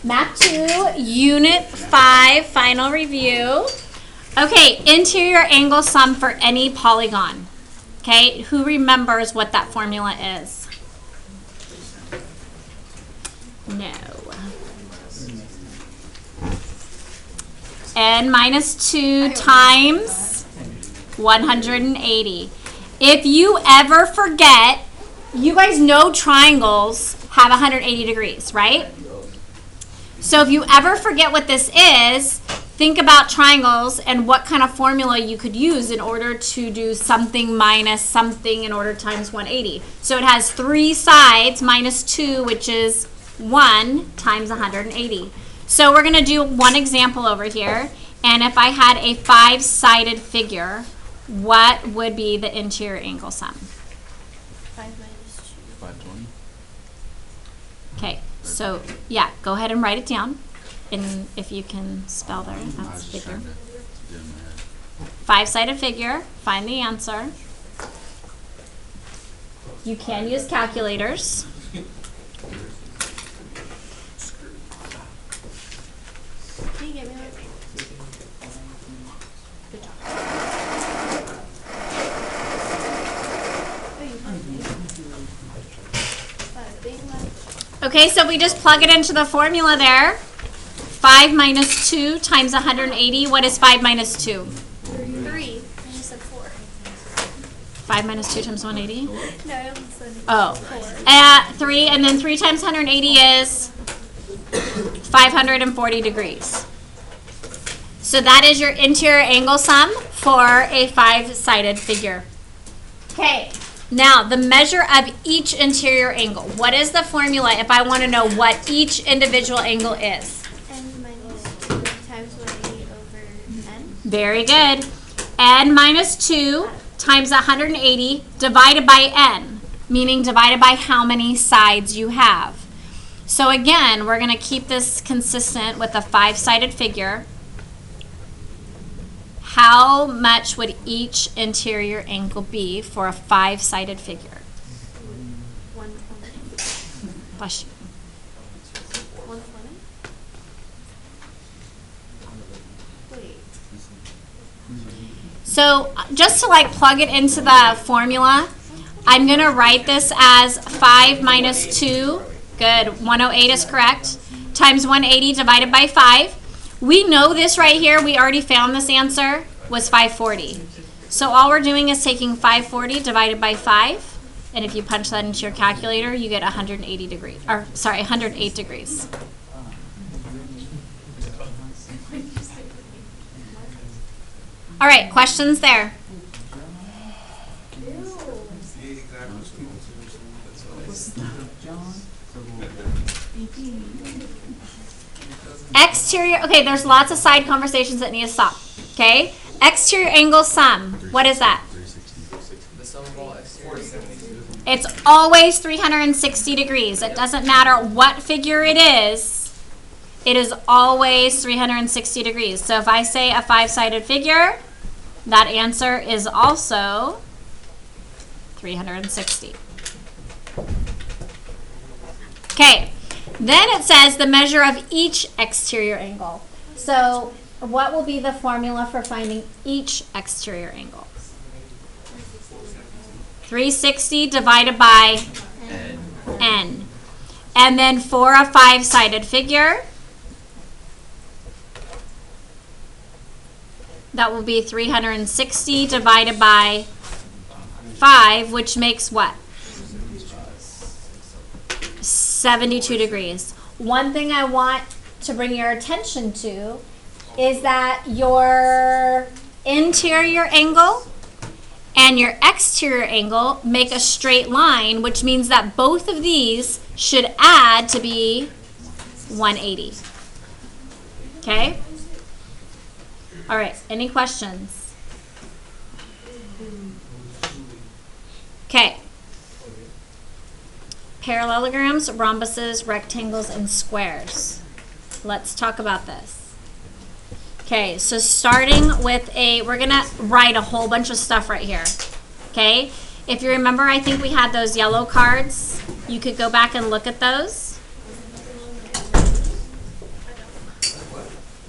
Math 2, Unit 5, final review. Okay, interior angle sum for any polygon. Okay, who remembers what that formula is? No. N minus 2 times 180. If you ever forget, you guys know triangles have 180 degrees, right? So if you ever forget what this is, think about triangles and what kind of formula you could use in order to do something minus something in order times 180. So it has 3 sides minus 2, which is 1 times 180. So we're going to do one example over here. And if I had a 5-sided figure, what would be the interior angle sum? 5 minus 2. 520. Okay, so yeah, go ahead and write it down. And if you can spell there, I was that's just figure. trying to do it in my head. 5-sided figure, find the answer. You can use calculators. Can you get me one? Good job. Oh, you found me. Big one. Okay, so we just plug it into the formula there. 5 minus 2 times 180. What is 5 minus 2? 3. I just said 4. 5 minus 2 times 180? No, I almost said Oh. 4. 3, and then 3 times 180 is 540 degrees. So that is your interior angle sum for a 5-sided figure. Okay, now the measure of each interior angle. What is the formula if I want to know what each individual angle is? N minus 2 times 180 over N. Very good. N minus 2 times 180 divided by N, meaning divided by how many sides you have. So again, we're going to keep this consistent with a 5-sided figure. How much would each interior angle be for a 5-sided figure? 120. Bless you. 120? Wait. So just to like plug it into the formula, I'm going to write this as 5 minus 2, good, 108 is correct, times 180 divided by 5. We know this right here, we already found this answer, was 540. So all we're doing is taking 540 divided by 5, and if you punch that into your calculator, you get 180 degrees, or sorry, 108 degrees. All right, questions there? Exterior, okay, there's lots of side conversations that need to stop, okay? Exterior angle sum, what is that? 360. The sum of all exterior. It's always 360 degrees. It doesn't matter what figure it is always 360 degrees. So if I say a 5-sided figure, that answer is also 360. Okay. Then it says the measure of each exterior angle. So what will be the formula for finding each exterior angle? 360 divided by N. And then for a 5-sided figure, that will be 360 divided by 5, which makes what? 72 degrees. One thing I want to bring your attention to is that your interior angle and your exterior angle make a straight line, which means that both of these should add to be 180. Okay? All right, any questions? Okay. Parallelograms, rhombuses, rectangles, and squares. Let's talk about this. Okay, so starting with we're gonna write a whole bunch of stuff right here. Okay, if you remember, I think we had those yellow cards. You could go back and look at those.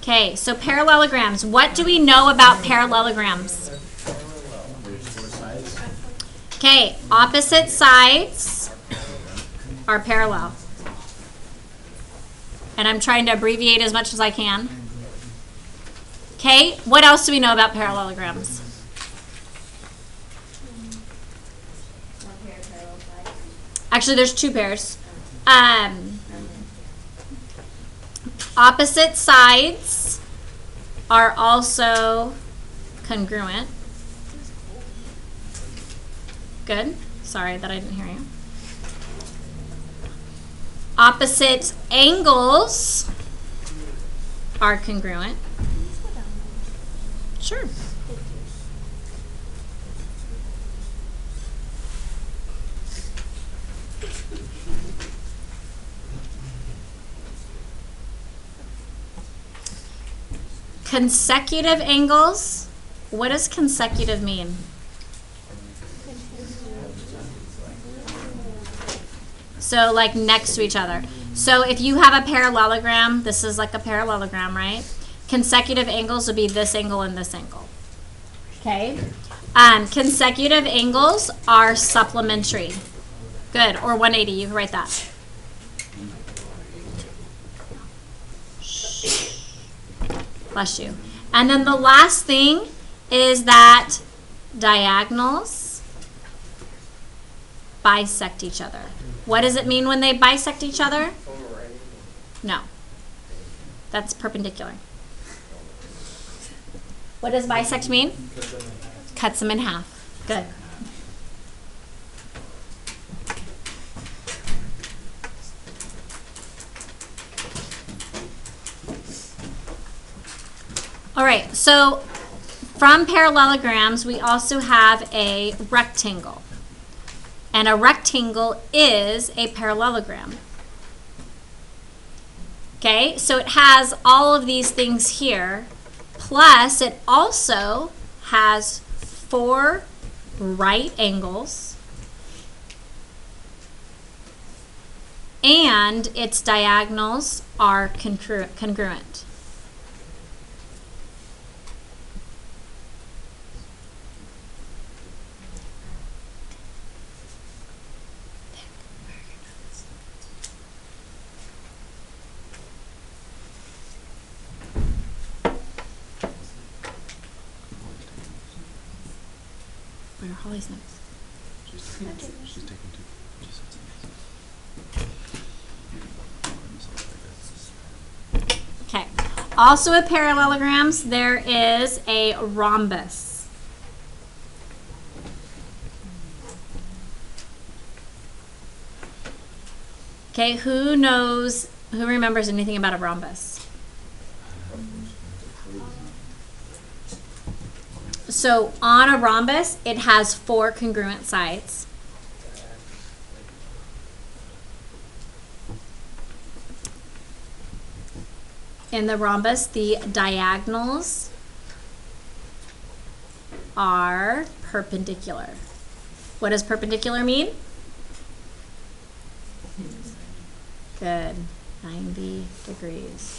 Okay, so parallelograms. What do we know about parallelograms? Okay, opposite sides are parallel. And I'm trying to abbreviate as much as I can. Okay, what else do we know about parallelograms? Actually, there's two pairs. Opposite sides are also congruent. Good. Sorry that I didn't hear you. Opposite angles are congruent. Sure. Consecutive angles. What does consecutive mean? So like next to each other. So if you have a parallelogram, this is like a parallelogram, right? Consecutive angles would be this angle and this angle. Okay? Consecutive angles are supplementary. Good. Or 180. You can write that. Bless you. And then the last thing is that diagonals bisect each other. What does it mean when they bisect each other? No. That's perpendicular. What does bisect mean? Cuts them in half. Good. All right, so from parallelograms, we also have a rectangle. And a rectangle is a parallelogram. Okay, so it has all of these things here, plus it also has 4 right angles, and its diagonals are congruent. Where are Holly's notes? She's taking 2. Okay. Also with parallelograms, there is a rhombus. Okay, who remembers anything about a rhombus? So on a rhombus, it has 4 congruent sides. In the rhombus, the diagonals are perpendicular. What does perpendicular mean? Good. 90 degrees.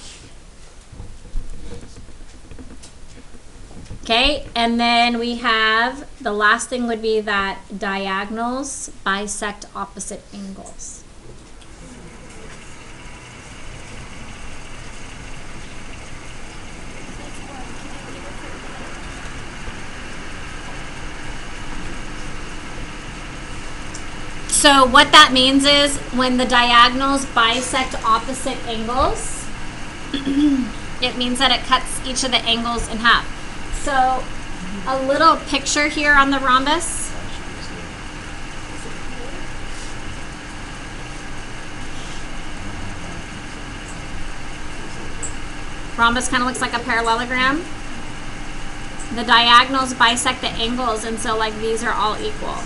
Okay, and then we have, the last thing would be that diagonals bisect opposite angles. So what that means is when the diagonals bisect opposite angles, it means that it cuts each of the angles in half. So a little picture here on the rhombus. Rhombus kind of looks like a parallelogram. The diagonals bisect the angles, and so like these are all equal.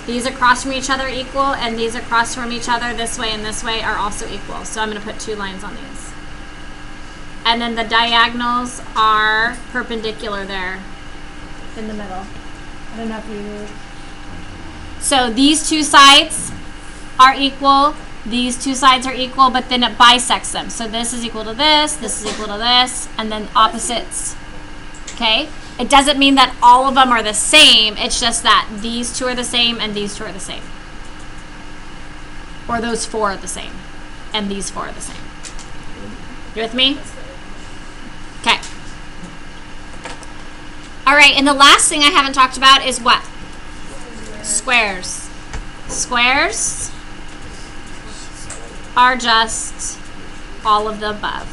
These across from each other equal, and these across from each other this way and this way are also equal. So I'm going to put 2 lines on these. And then the diagonals are perpendicular there in the middle. I don't know if you... So these 2 sides are equal. these two sides are equal, but then it bisects them. So this is equal to this is equal to this, and then opposites. Okay? It doesn't mean that all of them are the same. It's just that these two are the same and these two are the same. Or those four are the same and these four are the same. You with me? Okay. All right, and the last thing I haven't talked about is what? Squares. Squares are just all of the above.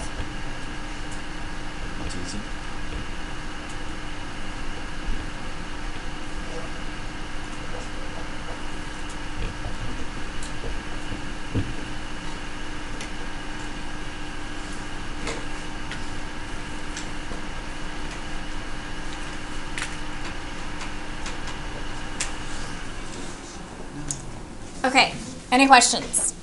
That's easy. Okay, any questions?